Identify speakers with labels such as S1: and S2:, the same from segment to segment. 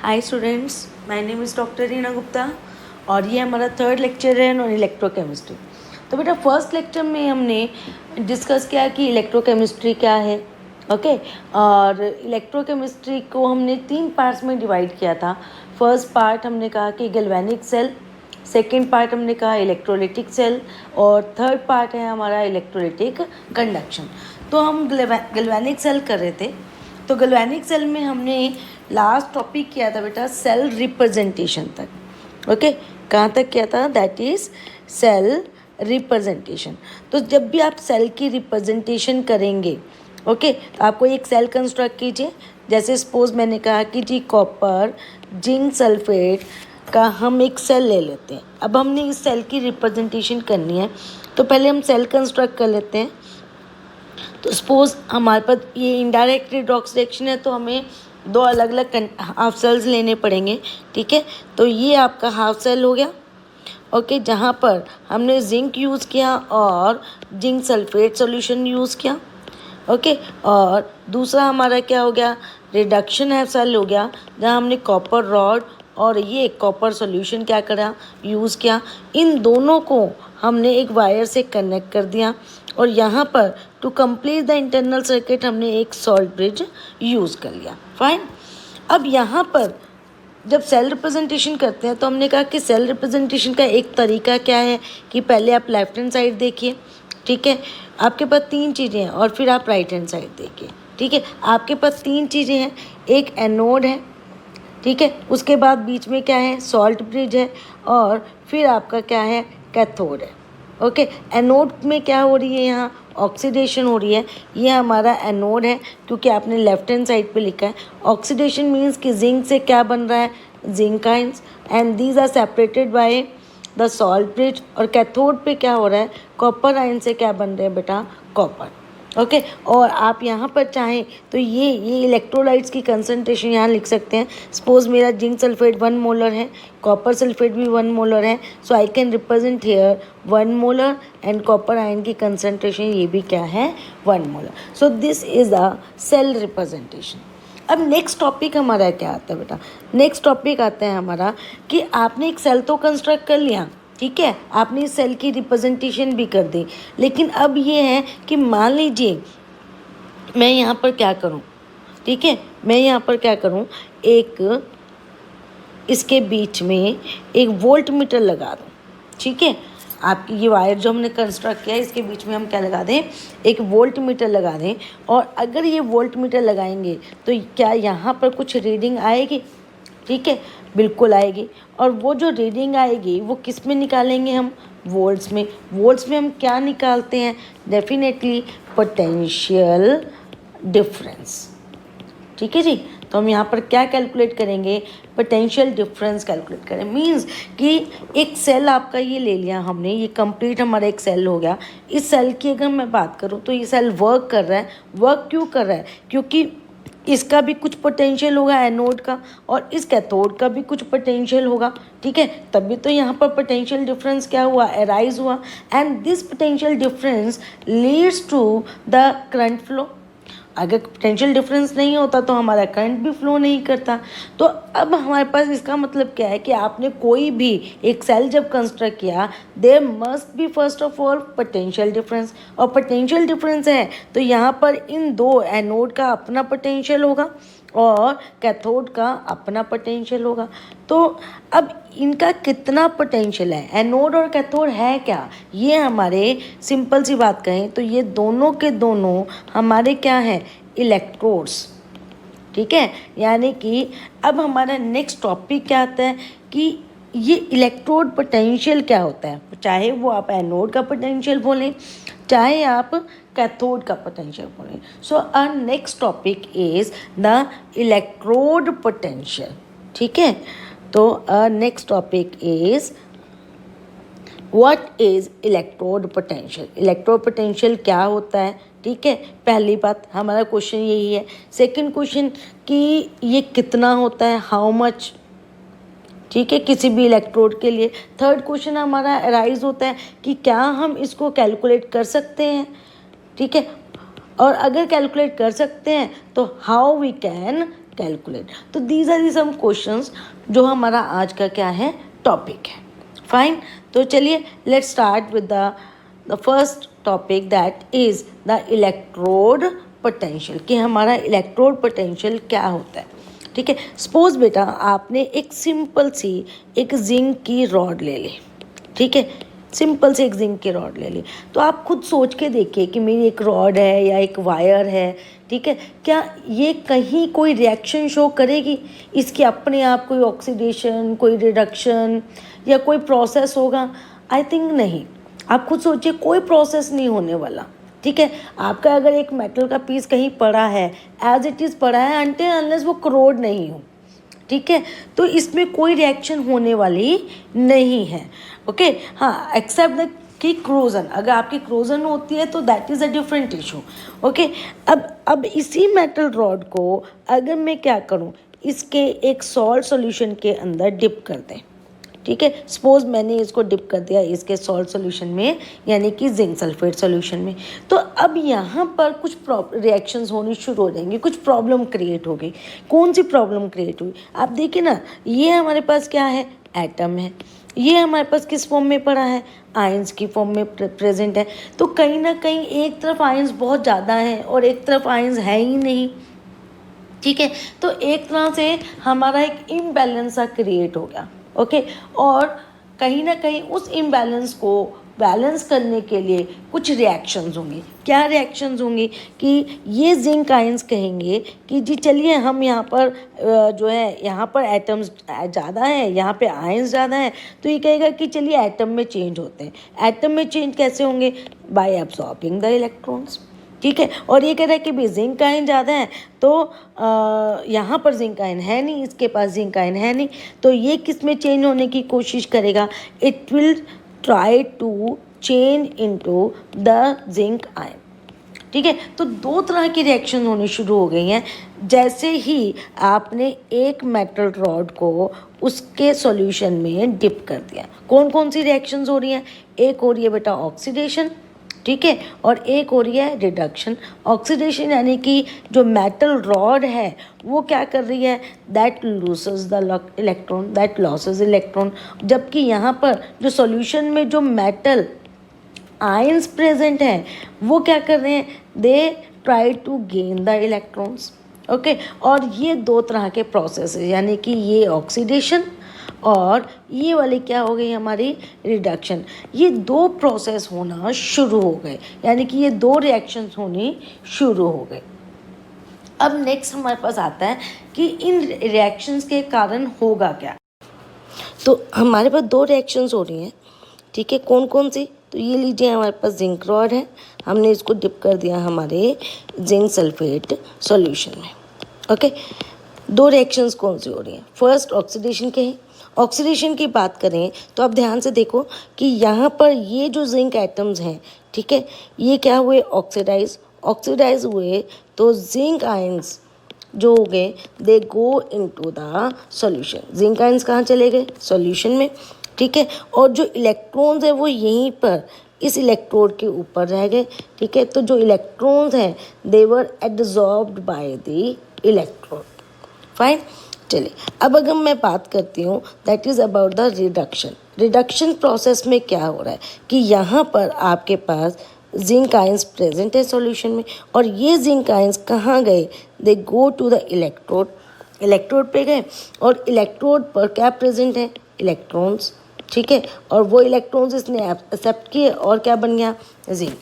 S1: Hi students, my name is doctor Reena Gupta और ये हमारा थर्ड लेक्चर है ऑन इलेक्ट्रोकेमिस्ट्री। तो बेटा फर्स्ट लेक्चर में हमने डिस्कस किया कि इलेक्ट्रोकेमिस्ट्री क्या है, ओके। और इलेक्ट्रोकेमिस्ट्री को हमने 3 पार्ट्स में डिवाइड किया था। फर्स्ट पार्ट हमने कहा कि गैल्वेनिक सेल, सेकेंड पार्ट हमने कहा इलेक्ट्रोलिटिक सेल और थर्ड पार्ट है हमारा इलेक्ट्रोलिटिक कंडक्शन। तो हम गैल्वेनिक सेल कर रहे थे। तो गैल्वेनिक सेल में हमने लास्ट टॉपिक किया था बेटा सेल रिप्रेजेंटेशन तक, ओके। कहाँ तक किया था? That is sale representation. तो जब भी आप सेल की रिप्रेजेंटेशन करेंगे, ओके, तो आपको एक सेल कंस्ट्रक्ट कीजिए। जैसे सपोज मैंने कहा कि जी कॉपर जिंक सल्फेट का हम एक सेल ले लेते हैं। अब हमने इस सेल की रिप्रेजेंटेशन करनी है, तो पहले हम सेल कंस्ट्रक्ट कर लेते हैं। तो सपोज हमारे पास ये इनडायरेक्ट रिडॉक्स रिएक्शन है, तो हमें 2 अलग अलग हाफ सेल्स लेने पड़ेंगे, ठीक है। तो ये आपका हाफ सेल हो गया, ओके, जहाँ पर हमने जिंक यूज़ किया और जिंक सल्फेट सॉल्यूशन यूज़ किया, ओके। और दूसरा हमारा क्या हो गया? रिडक्शन हाफ सेल हो गया, जहाँ हमने कॉपर रॉड और ये कॉपर सॉल्यूशन क्या करा? यूज़ किया। इन दोनों को हमने एक वायर से कनेक्ट कर दिया और यहाँ पर to complete the internal circuit हमने एक सॉल्ट ब्रिज यूज़ कर लिया। फाइन। अब यहाँ पर जब सेल रिप्रेजेंटेशन करते हैं तो हमने कहा कि सेल रिप्रेजेंटेशन का एक तरीका क्या है कि पहले आप लेफ्ट हैंड साइड देखिए, ठीक है। आपके पास 3 चीज़ें हैं और फिर आप राइट हैंड साइड देखिए, ठीक है। आपके पास 3 चीज़ें हैं, एक एनोड है, ठीक है, उसके बाद बीच में क्या है? सॉल्ट ब्रिज है और फिर आपका क्या है? कैथोड है, ओके। एनोड में क्या हो रही है? यहाँ ऑक्सीडेशन हो रही है। ये हमारा एनोड है क्योंकि आपने लेफ्ट हैंड साइड पे लिखा है। ऑक्सीडेशन मीन्स कि जिंक से क्या बन रहा है? Zinc ions, and these are separated by the salt bridge. और कैथोड पे क्या हो रहा है? कॉपर आयन से क्या बन रहे हैं बेटा? Copper, okay. और आप यहाँ पर चाहें तो ये इलेक्ट्रोलाइट्स की कंसनट्रेशन यहाँ लिख सकते हैं। सपोज मेरा जिंक सल्फेट 1 मोलर है, कॉपर सल्फेट भी 1 मोलर है, so I can represent here 1 molar and copper ion की कंसनट्रेशन ये भी क्या है? 1 molar. So this is a cell representation. अब नेक्स्ट टॉपिक हमारा क्या आता है बेटा? नेक्स्ट टॉपिक आता है हमारा कि आपने एक सेल तो कंस्ट्रक्ट कर लिया, ठीक है, आपने इस सेल की रिप्रेजेंटेशन भी कर दी, लेकिन अब ये है कि मान लीजिए मैं यहाँ पर क्या करूँ, ठीक है, मैं यहाँ पर क्या करूँ, एक इसके बीच में एक वोल्ट मीटर लगा दूँ, ठीक है। आपकी ये वायर जो हमने कंस्ट्रक्ट किया है इसके बीच में हम क्या लगा दें? एक वोल्ट मीटर लगा दें। और अगर ये वोल्ट मीटर लगाएंगे तो क्या यहाँ पर कुछ रीडिंग आएगी? ठीक है, बिल्कुल आएगी। और वो जो रीडिंग आएगी वो किस में निकालेंगे हम? वोल्ट्स में। वोल्ट्स में हम क्या निकालते हैं? डेफिनेटली पोटेंशियल डिफरेंस, ठीक है जी। तो हम यहाँ पर क्या कैलकुलेट करेंगे? पोटेंशियल डिफरेंस कैलकुलेट करें। मींस कि एक सेल आपका ये ले लिया हमने, ये कंप्लीट हमारा एक सेल हो गया। इस सेल की अगर मैं बात करूँ तो ये सेल वर्क कर रहा है। वर्क क्यों कर रहा है? क्योंकि इसका भी कुछ पोटेंशियल होगा एनोड का और इस कैथोड का भी कुछ पोटेंशियल होगा, ठीक है। तभी तो यहाँ पर पोटेंशियल डिफरेंस क्या हुआ? अराइज हुआ। And this potential difference leads to the current flow. अगर पोटेंशियल डिफरेंस नहीं होता तो हमारा करंट भी फ्लो नहीं करता। तो अब हमारे पास इसका मतलब क्या है कि आपने कोई भी एक सेल जब कंस्ट्रक्ट किया, there must be first of all potential difference. और पोटेंशियल डिफरेंस है तो यहाँ पर इन 2 एनोड का अपना पोटेंशियल होगा और कैथोड का अपना पोटेंशियल होगा। तो अब इनका कितना पोटेंशियल है? एनोड और कैथोड है क्या? ये हमारे सिंपल सी बात कहें तो ये दोनों के दोनों हमारे क्या हैं? इलेक्ट्रोड्स, ठीक है। यानी कि अब हमारा नेक्स्ट टॉपिक क्या आता है कि ये इलेक्ट्रोड पोटेंशियल क्या होता है। चाहे वो आप एनोड का पोटेंशियल बोलें, चाहे आप कैथोड का पोटेंशियल बोलें। So our next topic is the electrode potential, ठीक है। तो our next topic is what is electrode potential. Electrode potential क्या होता है, ठीक है। पहली बात हमारा क्वेश्चन यही है। सेकंड क्वेश्चन कि ये कितना होता है, हाउ मच, ठीक है, किसी भी इलेक्ट्रोड के लिए। थर्ड क्वेश्चन हमारा अराइज होता है कि क्या हम इसको कैलकुलेट कर सकते हैं, ठीक है। और अगर कैलकुलेट कर सकते हैं तो हाउ वी कैन कैलकुलेट। तो these are the some questions जो हमारा आज का क्या है, टॉपिक है। फाइन, तो चलिए let's start with the first topic that is the electrode potential, कि हमारा इलेक्ट्रोड पोटेंशियल क्या होता है। ठीक है, सपोज बेटा आपने एक सिंपल सी एक जिंक की रॉड ले ली, ठीक है, सिंपल से एक जिंक की रॉड ले ली, तो आप खुद सोच के देखिए कि मेरी एक रॉड है या एक वायर है, ठीक है, क्या ये कहीं कोई रिएक्शन शो करेगी, इसकी अपने आप कोई ऑक्सीडेशन, कोई रिडक्शन या कोई प्रोसेस होगा? आई थिंक नहीं। आप खुद सोचिए, कोई प्रोसेस नहीं होने वाला। ठीक है, आपका अगर एक मेटल का पीस कहीं पड़ा है, एज इट इज़ पड़ा है, अनटिल अनलेस वो करोड नहीं हो, ठीक है, तो इसमें कोई रिएक्शन होने वाली नहीं है। ओके, हाँ, एक्सेप्ट द कि क्रोजन, अगर आपकी क्रोजन होती है तो that is a different issue. Okay, अब इसी मेटल रॉड को अगर मैं क्या करूँ, इसके एक सॉल्ट सॉल्यूशन के अंदर डिप कर दें, ठीक है, सपोज मैंने इसको डिप कर दिया इसके सॉल्ट सॉल्यूशन में, यानी कि जिंक सल्फेट सॉल्यूशन में, तो अब यहाँ पर कुछ रिएक्शंस होनी शुरू हो जाएंगी, कुछ प्रॉब्लम क्रिएट हो गई। कौन सी प्रॉब्लम क्रिएट हुई? आप देखिए ना, ये हमारे पास क्या है, एटम है, ये हमारे पास किस फॉर्म में पड़ा है, आयंस की फॉर्म में प्रेजेंट है। तो कहीं ना कहीं एक तरफ आयंस बहुत ज़्यादा है और एक तरफ आयंस है ही नहीं, ठीक है, तो एक तरह से हमारा एक इम्बैलेंस सा क्रिएट हो गया। ओके, और कहीं ना कहीं उस इम्बैलेंस को बैलेंस करने के लिए कुछ रिएक्शंस होंगी। क्या रिएक्शंस होंगी कि ये जिंक आयंस कहेंगे कि जी चलिए हम यहाँ पर जो है, यहाँ पर एटम्स ज़्यादा है, यहाँ पे आयंस ज़्यादा है, तो ये कहेगा कि चलिए एटम में चेंज होते हैं। एटम में चेंज कैसे होंगे? बाय एब्सॉर्बिंग द इलेक्ट्रॉन्स, ठीक है, और ये कह रहा है कि भाई जिंक आयन ज़्यादा है, तो यहाँ पर जिंक आयन है नहीं, इसके पास जिंक आयन है नहीं, तो ये किस में चेंज होने की कोशिश करेगा? It will try to change into the zinc ion, ठीक है। तो दो तरह की रिएक्शन होनी शुरू हो गई हैं जैसे ही आपने एक मेटल रॉड को उसके सॉल्यूशन में डिप कर दिया। कौन कौन सी रिएक्शंस हो रही हैं? एक हो रही है बेटा ऑक्सीडेशन, ठीक है, और एक हो रही है रिडक्शन। ऑक्सीडेशन यानी कि जो मेटल रॉड है वो क्या कर रही है, that loses the electron, that losses electron, जबकि यहाँ पर जो सॉल्यूशन में जो मेटल आयंस प्रेजेंट हैं वो क्या कर रहे हैं, they try to gain the electrons. Okay, और ये दो तरह के प्रोसेस है, यानी कि ये ऑक्सीडेशन और ये वाली क्या हो गई हमारी रिडक्शन। ये दो प्रोसेस होना शुरू हो गए, यानी कि ये दो रिएक्शंस होनी शुरू हो गए। अब नेक्स्ट हमारे पास आता है कि इन रिएक्शंस के कारण होगा क्या। तो हमारे पास दो रिएक्शंस हो रही हैं, ठीक है, कौन कौन सी? तो ये लीजिए, हमारे पास जिंक रॉड है, हमने इसको डिप कर दिया हमारे जिंक सल्फेट सॉल्यूशन में। ओके, दो रिएक्शंस कौन सी हो रही हैं? फर्स्ट ऑक्सीडेशन के हैं। ऑक्सीडेशन की बात करें तो आप ध्यान से देखो कि यहाँ पर ये जो जिंक एटम्स हैं, ठीक है, ये क्या हुए, ऑक्सीडाइज हुए, तो जिंक आयंस जो हो गए they go into the solution. Zinc ions कहाँ चले गए? सॉल्यूशन में, ठीक है, और जो इलेक्ट्रॉन्स है वो यहीं पर इस इलेक्ट्रोड के ऊपर रह गए, ठीक है, तो जो इलेक्ट्रॉन्स हैं they were absorbed by the electrode. Fine, चलिए अब अगर मैं बात करती हूँ that is about the reduction. Reduction process में क्या हो रहा है कि यहाँ पर आपके पास जिंक आयंस प्रेजेंट है सॉल्यूशन में, और ये जिंक आयंस कहाँ गए, they go to the electrode, electrode पे गए, और इलेक्ट्रोड पर क्या प्रेजेंट है, इलेक्ट्रॉन्स, ठीक है, और वो इलेक्ट्रॉन्स इसने एक्सेप्ट किए और क्या बन गया, जिंक।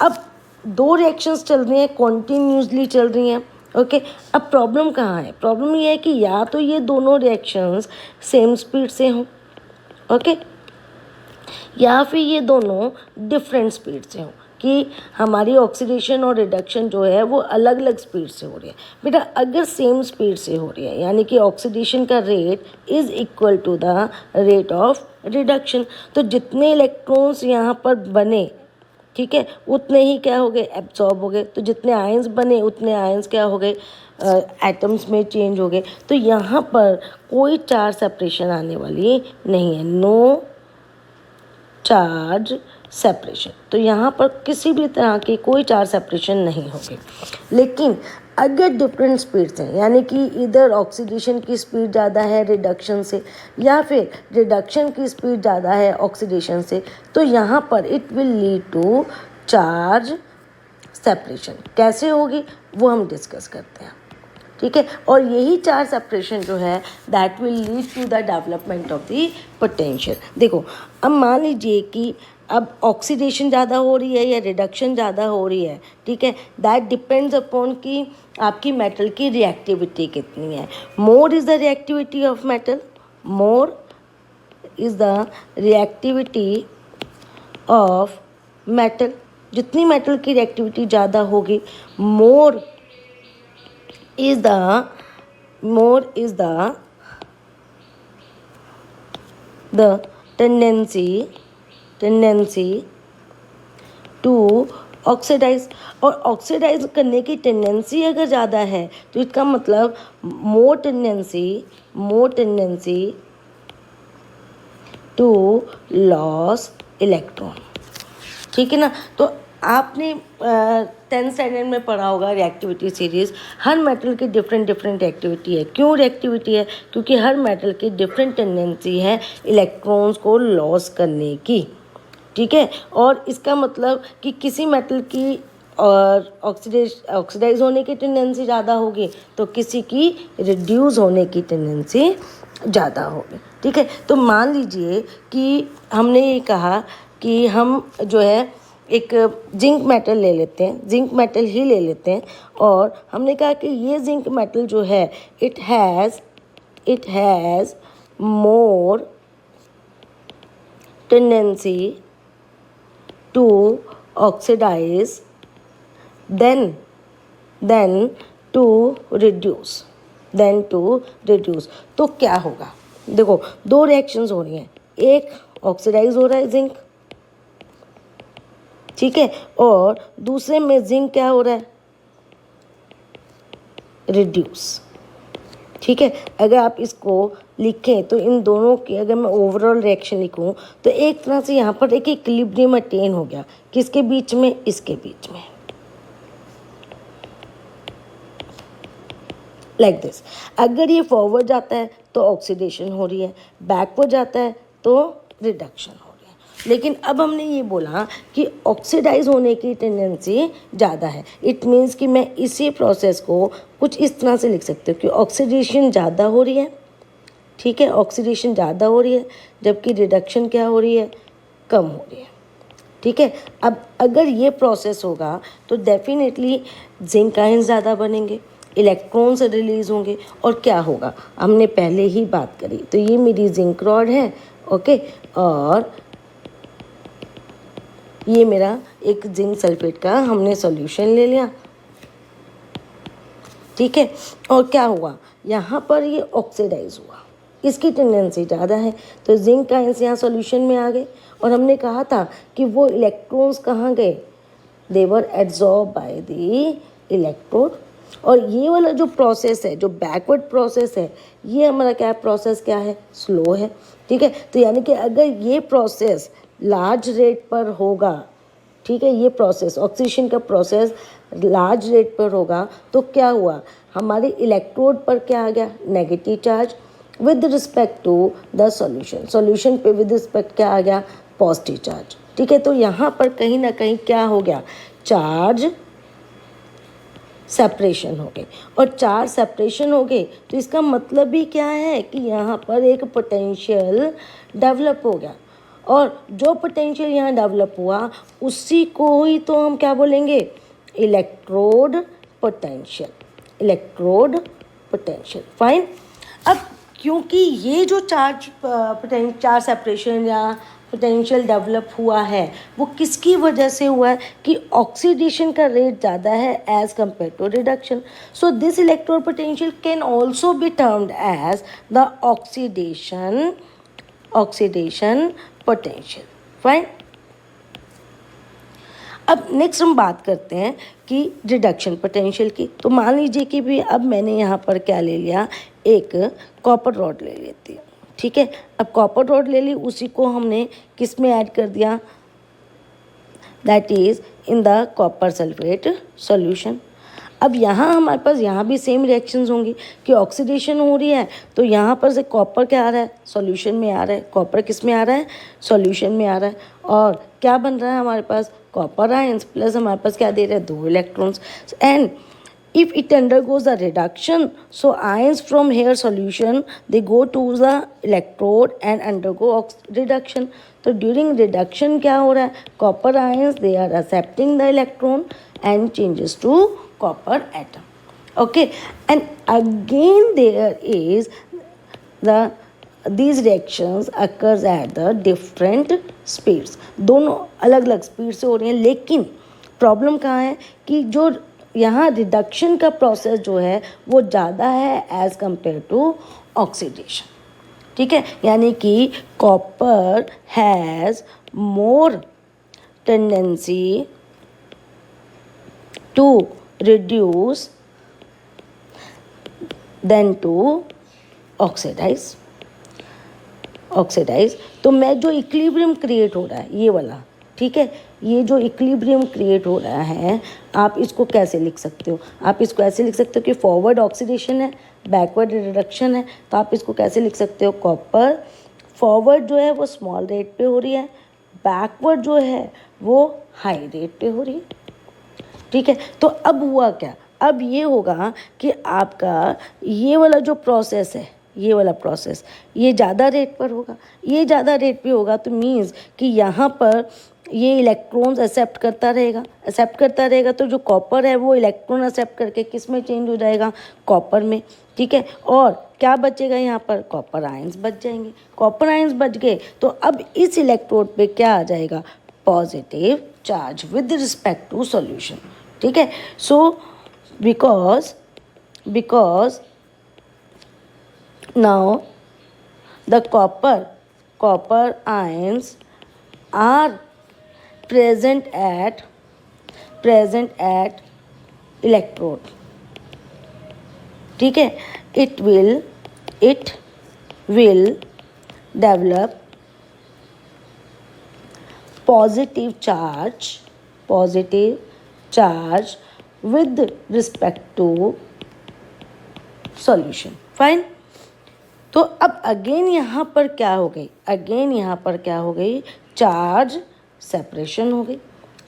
S1: अब दो रिएक्शंस चल रही हैं, कॉन्टीन्यूसली चल रही हैं। ओके, अब प्रॉब्लम कहाँ है? प्रॉब्लम ये है कि या तो ये दोनों रिएक्शंस सेम स्पीड से हों, ओके, या फिर ये दोनों डिफरेंट स्पीड से हों, कि हमारी ऑक्सीडेशन और रिडक्शन जो है वो अलग अलग स्पीड से हो रही है। बेटा अगर सेम स्पीड से हो रही है, यानी कि ऑक्सीडेशन का rate is equal to the rate of reduction, तो जितने इलेक्ट्रॉन्स यहाँ पर बने, ठीक है, उतने ही क्या हो गए, एब्जॉर्ब हो गए, तो जितने आयंस बने उतने आयंस क्या हो गए, एटम्स में चेंज हो गए। तो यहाँ पर कोई चार्ज सेपरेशन आने वाली नहीं है, नो चार्ज सेपरेशन, तो यहाँ पर किसी भी तरह की कोई चार्ज सेपरेशन नहीं होगी। लेकिन अगर डिफरेंट स्पीड्स हैं, यानी कि इधर ऑक्सीडेशन की स्पीड ज़्यादा है रिडक्शन से, या फिर रिडक्शन की स्पीड ज़्यादा है ऑक्सीडेशन से, तो यहाँ पर it will lead to charge separation. कैसे होगी वो हम डिस्कस करते हैं, ठीक है। और यही चार्ज सेपरेशन जो है that will lead to the development of the potential. देखो, अब मान लीजिए कि अब ऑक्सीडेशन ज़्यादा हो रही है या रिडक्शन ज़्यादा हो रही है, ठीक है, दैट डिपेंड्स अपॉन कि आपकी मेटल की रिएक्टिविटी कितनी है। More is the reactivity of metal, more is the reactivity of metal. जितनी मेटल की रिएक्टिविटी ज़्यादा होगी, more is the tendency to oxidise. और ऑक्सीडाइज करने की टेंडेंसी अगर ज़्यादा है तो इसका मतलब more tendency to loss electron, ठीक है ना। तो आपने 10th स्टैंडर्ड में पढ़ा होगा रिएक्टिविटी सीरीज़। हर मेटल की डिफरेंट रिएक्टिविटी है। क्यों रिएक्टिविटी है? क्योंकि हर मेटल की डिफरेंट टेंडेंसी है इलेक्ट्रॉन्स को लॉस करने की, ठीक है। और इसका मतलब कि किसी मेटल की और ऑक्सीडाइज होने की टेंडेंसी ज़्यादा होगी तो किसी की रिड्यूस होने की टेंडेंसी ज़्यादा होगी, ठीक है। तो मान लीजिए कि हमने ये कहा कि हम जो है एक जिंक मेटल ले लेते हैं, जिंक मेटल ही ले लेते हैं, और हमने कहा कि ये जिंक मेटल जो है it has more tendency to oxidise than to reduce. तो क्या होगा? देखो, दो रिएक्शंस हो रही हैं, एक ऑक्सीडाइज हो रहा है जिंक, ठीक है, और दूसरे में जिंक क्या हो रहा है? रिड्यूस, ठीक है। अगर आप इसको लिखें तो इन दोनों की अगर मैं ओवरऑल रिएक्शन लिखूं तो एक तरह से यहाँ पर एक इक्विलिब्रियम अटेन हो गया। किसके बीच में? इसके बीच में, लाइक दिस। अगर ये फॉरवर्ड जाता है तो ऑक्सीडेशन हो रही है, बैकवर्ड जाता है तो रिडक्शन हो रही है। लेकिन अब हमने ये बोला कि ऑक्सीडाइज होने की टेंडेंसी ज़्यादा है। इट मीन्स कि मैं इसी प्रोसेस को कुछ इस तरह से लिख सकती हूँ कि ऑक्सीडेशन ज़्यादा हो रही है, ठीक है, ऑक्सीडेशन ज़्यादा हो रही है, जबकि रिडक्शन क्या हो रही है? कम हो रही है, ठीक है। अब अगर ये प्रोसेस होगा तो डेफिनेटली जिंक आयन ज़्यादा बनेंगे, इलेक्ट्रॉन्स रिलीज़ होंगे, और क्या होगा हमने पहले ही बात करी। तो ये मेरी जिंक रॉड है, ओके, और ये मेरा एक जिंक सल्फेट का हमने सॉल्यूशन ले लिया, ठीक है। और क्या हुआ? यहाँ पर ये ऑक्सीडाइज हुआ, इसकी टेंडेंसी ज़्यादा है, तो जिंक आयंस यहाँ सॉल्यूशन में आ गए। और हमने कहा था कि वो इलेक्ट्रॉन्स कहाँ गए? दे वर एब्जॉर्ब बाय द इलेक्ट्रोड। और ये वाला जो प्रोसेस है, जो बैकवर्ड प्रोसेस है, ये हमारा क्या प्रोसेस क्या है? स्लो है, ठीक है। तो यानी कि अगर ये प्रोसेस लार्ज रेट पर होगा, ठीक है, ये प्रोसेस ऑक्सीडेशन का प्रोसेस लार्ज रेट पर होगा, तो क्या हुआ? हमारे इलेक्ट्रोड पर क्या आ गया? Negative charge with respect to the solution पे विद रिस्पेक्ट क्या आ गया? पॉजिटिव चार्ज, ठीक है। तो यहाँ पर कहीं ना कहीं क्या हो गया? चार्ज सेपरेशन हो गए। और चार्ज सेपरेशन हो गए तो इसका मतलब भी क्या है कि यहाँ पर एक पोटेंशियल डेवलप हो गया, और जो पोटेंशियल यहाँ डेवलप हुआ उसी को ही तो हम क्या बोलेंगे? Electrode potential, fine. अब क्योंकि ये जो चार्ज सेपरेशन या पोटेंशियल डेवलप हुआ है वो किसकी वजह से हुआ है? कि ऑक्सीडेशन का रेट ज़्यादा है as compare to reduction. So this electrode potential can also be termed as the oxidation potential, fine. अब नेक्स्ट हम बात करते हैं कि रिडक्शन पोटेंशियल की। तो मान लीजिए कि भी अब मैंने यहाँ पर क्या ले लिया? एक कॉपर रॉड ले लेती हूँ, ठीक है। अब कॉपर रॉड ले ली, उसी को हमने किस में ऐड कर दिया? That is in the copper sulphate solution. अब यहाँ हमारे पास यहाँ भी सेम रिएक्शंस होंगी कि ऑक्सीडेशन हो रही है, तो यहाँ पर से कॉपर क्या आ रहा है, सॉल्यूशन में आ रहा है, कॉपर किस में आ रहा है, सॉल्यूशन में आ रहा है, और क्या बन रहा है हमारे पास, कॉपर आयंस प्लस हमारे पास क्या दे रहे हैं, 2 electrons, and if it undergoes a reduction, so ions from here solution they go to the electrode and undergo reduction. तो during reduction क्या हो रहा है, copper ions they are accepting the electron and changes to copper atom. Okay, and again there is the these reactions occurs at the different speeds. दोनों अलग अलग speed से हो रही हैं, लेकिन प्रॉब्लम कहाँ है कि जो यहाँ रिडक्शन का प्रोसेस जो है वो ज़्यादा है एज़ कंपेयर टू ऑक्सीडेशन. ठीक है, यानी कि copper has more tendency to reduce than to oxidise. तो मैं जो इक्विलिब्रियम क्रिएट हो रहा है ये वाला, ठीक है, ये जो इक्विलिब्रियम क्रिएट हो रहा है आप इसको कैसे लिख सकते हो, आप इसको ऐसे लिख सकते हो कि फॉरवर्ड ऑक्सीडेशन है, बैकवर्ड रिडक्शन है. तो आप इसको कैसे लिख सकते हो, कॉपर फॉरवर्ड जो है वो स्मॉल रेट पे हो रही है, बैकवर्ड जो है वो हाई रेट पे हो रही है. ठीक है, तो अब हुआ क्या, अब ये होगा कि आपका ये वाला जो प्रोसेस है, ये वाला प्रोसेस ये ज़्यादा रेट पर होगा, ये ज़्यादा रेट पे होगा, तो मीन्स कि यहाँ पर ये इलेक्ट्रॉन्स एक्सेप्ट करता रहेगा, तो जो कॉपर है वो इलेक्ट्रॉन एक्सेप्ट करके किस में चेंज हो जाएगा, कॉपर में. ठीक है, और क्या बचेगा यहाँ पर, कॉपर आयंस बच जाएंगे. कॉपर आयंस बच गए तो अब इस इलेक्ट्रोड पे क्या आ जाएगा, positive charge with respect to solution. ठीक है, so because now the copper ions are present at electrode. ठीक है, it will develop positive charge with respect to solution. Fine. तो अब अगेन यहाँ पर क्या हो गई, चार्ज सेपरेशन हो गई.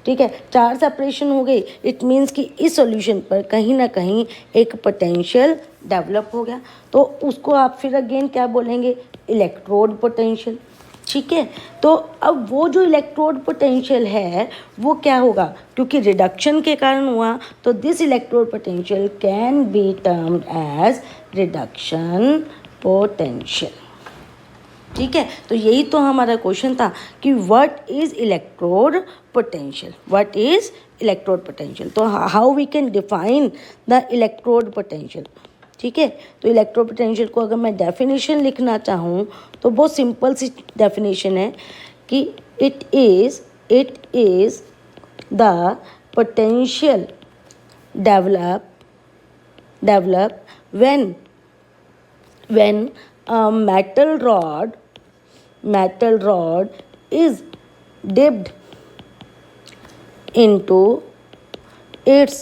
S1: ठीक है, चार्ज सेपरेशन हो गई, इट मीन्स कि इस सॉल्यूशन पर कहीं ना कहीं एक पोटेंशियल डेवलप हो गया. तो उसको आप फिर अगेन क्या बोलेंगे, इलेक्ट्रोड पोटेंशियल. ठीक है, तो अब वो जो इलेक्ट्रोड पोटेंशियल है वो क्या होगा, क्योंकि रिडक्शन के कारण हुआ, तो this electrode potential can be termed as reduction potential. ठीक है, तो यही तो हमारा क्वेश्चन था कि व्हाट इज इलेक्ट्रोड पोटेंशियल, तो how we can define the electrode potential. ठीक है, तो इलेक्ट्रोड पोटेंशियल को अगर मैं डेफिनेशन लिखना चाहूँ तो बहुत सिंपल सी डेफिनेशन है कि it is the potential develop when a metal rod is dipped into its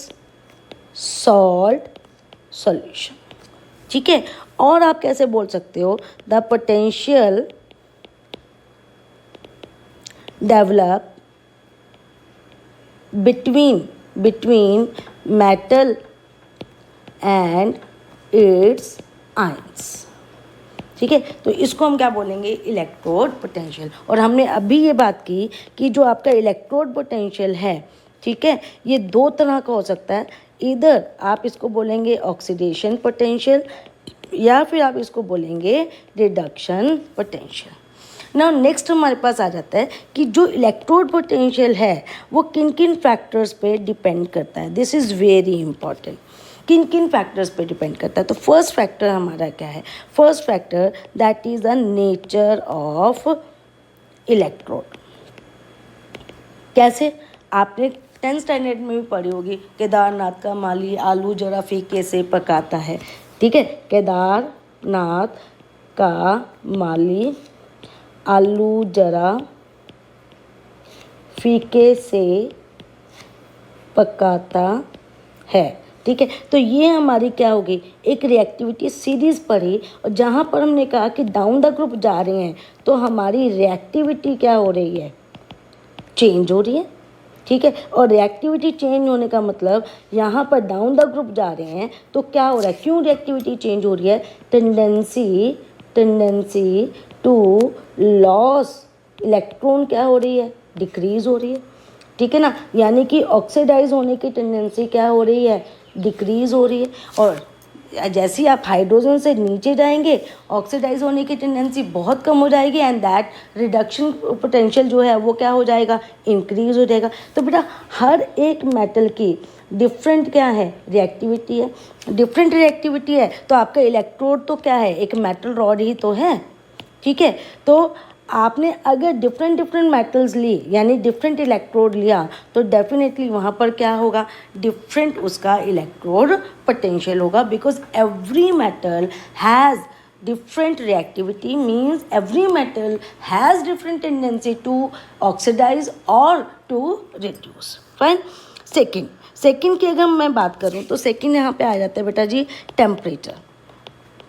S1: salt solution. ठीक है, और आप कैसे बोल सकते हो, the potential develop between metal and its ions. ठीक है, तो इसको हम क्या बोलेंगे, इलेक्ट्रोड पोटेंशियल. और हमने अभी ये बात की कि जो आपका इलेक्ट्रोड पोटेंशियल है, ठीक है, ये 2 तरह का हो सकता है. इधर आप इसको बोलेंगे ऑक्सीडेशन पोटेंशियल या फिर आप इसको बोलेंगे रिडक्शन पोटेंशियल. नाउ नेक्स्ट हमारे पास आ जाता है कि जो इलेक्ट्रोड पोटेंशियल है वो किन किन फैक्टर्स पे डिपेंड करता है. This is very important. किन फैक्टर्स पे डिपेंड करता है. तो फर्स्ट फैक्टर हमारा क्या है, first factor that is the nature of electrode. कैसे, आपने 10th स्टैंडर्ड में भी पढ़ी होगी, केदारनाथ का माली आलू जरा फीके से पकाता है. ठीक है, केदारनाथ का माली आलू जरा फीके से पकाता है. ठीक है। तो ये हमारी क्या होगी, एक रिएक्टिविटी सीरीज पढ़ी, और जहाँ पर हमने कहा कि डाउन द ग्रुप जा रहे हैं तो हमारी रिएक्टिविटी क्या हो रही है, चेंज हो रही है। ठीक है, और रिएक्टिविटी चेंज होने का मतलब यहाँ पर डाउन द ग्रुप जा रहे हैं तो क्या हो रहा है, क्यों रिएक्टिविटी चेंज हो रही है, टेंडेंसी टू लॉस इलेक्ट्रॉन क्या हो रही है, डिक्रीज हो रही है। ठीक है ना, यानी कि ऑक्सीडाइज होने की टेंडेंसी क्या हो रही है, डिक्रीज हो रही है। और जैसे ही आप हाइड्रोजन से नीचे जाएंगे ऑक्सीडाइज होने की टेंडेंसी बहुत कम हो जाएगी, एंड दैट रिडक्शन पोटेंशियल जो है वो क्या हो जाएगा, इंक्रीज हो जाएगा। तो बेटा हर एक मेटल की डिफरेंट क्या है, रिएक्टिविटी है। डिफरेंट रिएक्टिविटी है तो आपका इलेक्ट्रोड तो क्या है, एक मेटल रॉड ही तो है। ठीक है, तो आपने अगर डिफरेंट मेटल्स ली यानी डिफरेंट इलेक्ट्रोड लिया तो डेफिनेटली वहाँ पर क्या होगा, डिफरेंट उसका इलेक्ट्रोड पोटेंशियल होगा, because every metal has different reactivity, means every metal has different tendency to oxidize or to reduce. Fine. Second की अगर मैं बात करूँ तो सेकेंड यहाँ पे आ जाता है बेटा जी टेम्परेचर।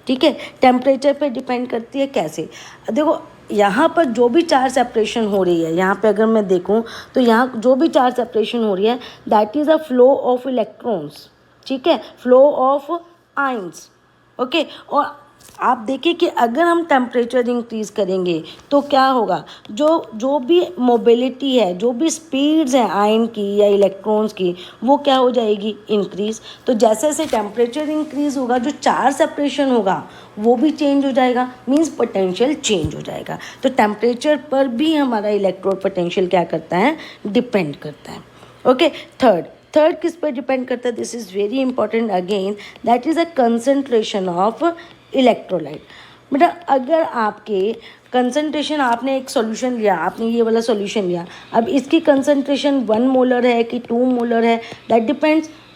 S1: ठीक है, टेम्परेचर पे डिपेंड करती है कैसे, देखो यहाँ पर जो भी चार्ज सेपरेशन हो रही है, यहाँ पे अगर मैं देखूँ तो यहाँ जो भी चार्ज सेपरेशन हो रही है that is a flow of electrons. ठीक है, फ्लो ऑफ आयंस। ओके, और आप देखिए कि अगर हम टेम्परेचर इंक्रीज करेंगे तो क्या होगा, जो भी मोबिलिटी है, जो भी स्पीड्स हैं आयन की या इलेक्ट्रॉन्स की, वो क्या हो जाएगी, इंक्रीज। तो जैसे जैसे टेम्परेचर इंक्रीज होगा जो चार्ज सेपरेशन होगा वो भी चेंज हो जाएगा, मींस पोटेंशियल चेंज हो जाएगा। तो टेम्परेचर पर भी हमारा इलेक्ट्रोड पोटेंशियल क्या करता है, डिपेंड करता है। ओके, थर्ड किस पर डिपेंड करता है, this is very important again, that is a concentration of electrolyte. बेटा अगर आपके कंसंट्रेशन, आपने एक सॉल्यूशन लिया, आपने ये वाला सॉल्यूशन लिया, अब इसकी कंसंट्रेशन 1 मोलर है कि 2 मोलर है, दैट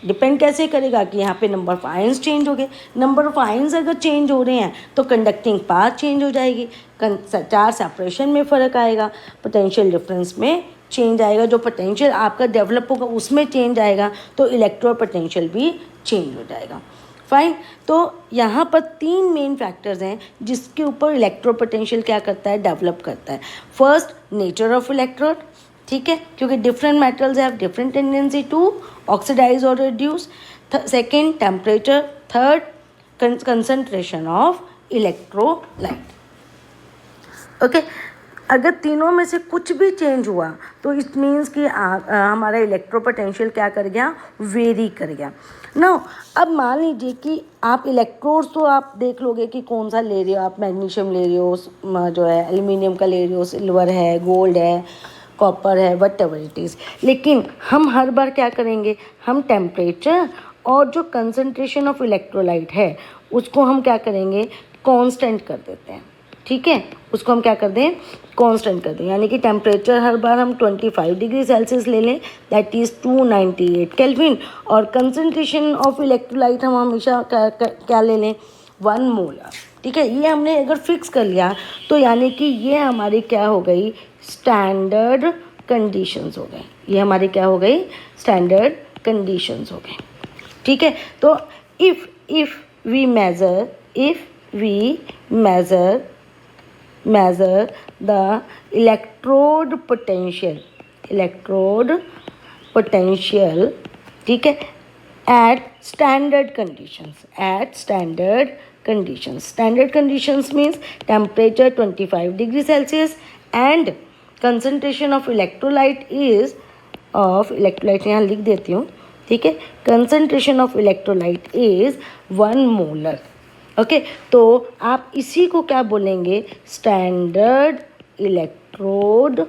S1: डिपेंड कैसे करेगा कि यहाँ पे नंबर ऑफ आयंस चेंज हो गए। नंबर ऑफ आयंस अगर चेंज हो रहे हैं तो कंडक्टिंग पाथ चेंज हो जाएगी, चार्ज सेपरेशन में फ़र्क आएगा, पोटेंशियल डिफरेंस में चेंज आएगा, जो पोटेंशियल आपका डेवलप होगा उसमें चेंज आएगा, तो इलेक्ट्रोड पोटेंशियल भी चेंज हो जाएगा। फाइन, तो यहाँ पर 3 मेन फैक्टर्स हैं जिसके ऊपर इलेक्ट्रोड पोटेंशियल क्या करता है, डेवलप करता है। First, nature of electrode. ठीक है, क्योंकि different metals have different tendency to oxidise और reduce. Second, temperature. Third, concentration of electrolyte. Okay, अगर तीनों में से कुछ भी चेंज हुआ तो इट मीन्स कि हमारा इलेक्ट्रो पोटेंशियल क्या कर गया, वेरी कर गया। नो, अब मान लीजिए कि आप इलेक्ट्रोड्स तो आप देख लोगे कि कौन सा ले रहे हो, आप मैग्नीशियम ले रहे हो, जो है एल्युमिनियम का ले रहे हो, सिल्वर है, गोल्ड है, कॉपर है, वट एवर इट इज़। लेकिन हम हर बार क्या करेंगे, हम टेम्परेचर और जो कंसंट्रेशन ऑफ इलेक्ट्रोलाइट है उसको हम क्या करेंगे, कांस्टेंट कर देते हैं। ठीक है, उसको हम क्या कर दें, कांस्टेंट कर दें, यानी कि टेम्परेचर हर बार हम 25 डिग्री सेल्सियस ले लें, दैट इज़ 298 केल्विन, और कंसंट्रेशन ऑफ इलेक्ट्रोलाइट हम हमेशा क्या ले लें, 1 मोलर। ठीक है, ये हमने अगर फिक्स कर लिया तो यानी कि ये हमारी क्या हो गई, स्टैंडर्ड कंडीशंस हो गए, ये हमारी क्या हो गई, स्टैंडर्ड कंडीशंस हो गए। ठीक है, तो if we measure the electrode potential, ठीक है, at standard conditions, standard conditions means temperature 25 degree Celsius and concentration of electrolyte यहाँ लिख देती हूँ। ठीक है, concentration of electrolyte is 1 molar। Okay, तो आप इसी को क्या बोलेंगे, स्टैंडर्ड इलेक्ट्रोड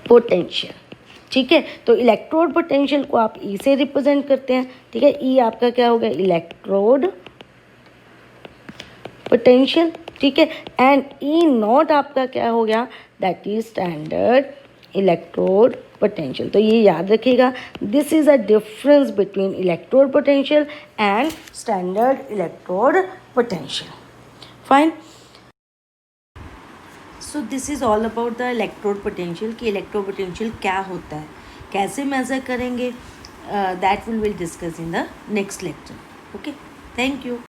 S1: पोटेंशियल। ठीक है, तो इलेक्ट्रोड पोटेंशियल को आप ई से रिप्रेजेंट करते हैं। ठीक है, ई आपका क्या हो गया, इलेक्ट्रोड पोटेंशियल। ठीक है, एंड ई नॉट आपका क्या हो गया, that is standard electrode potential. तो ये याद रखिएगा, this is a difference between electrode potential and standard electrode potential. Fine, so this is all about the electrode potential कि इलेक्ट्रोड पोटेंशियल क्या होता है, कैसे मेज़र करेंगे, that we will discuss in the next lecture. Okay, thank you.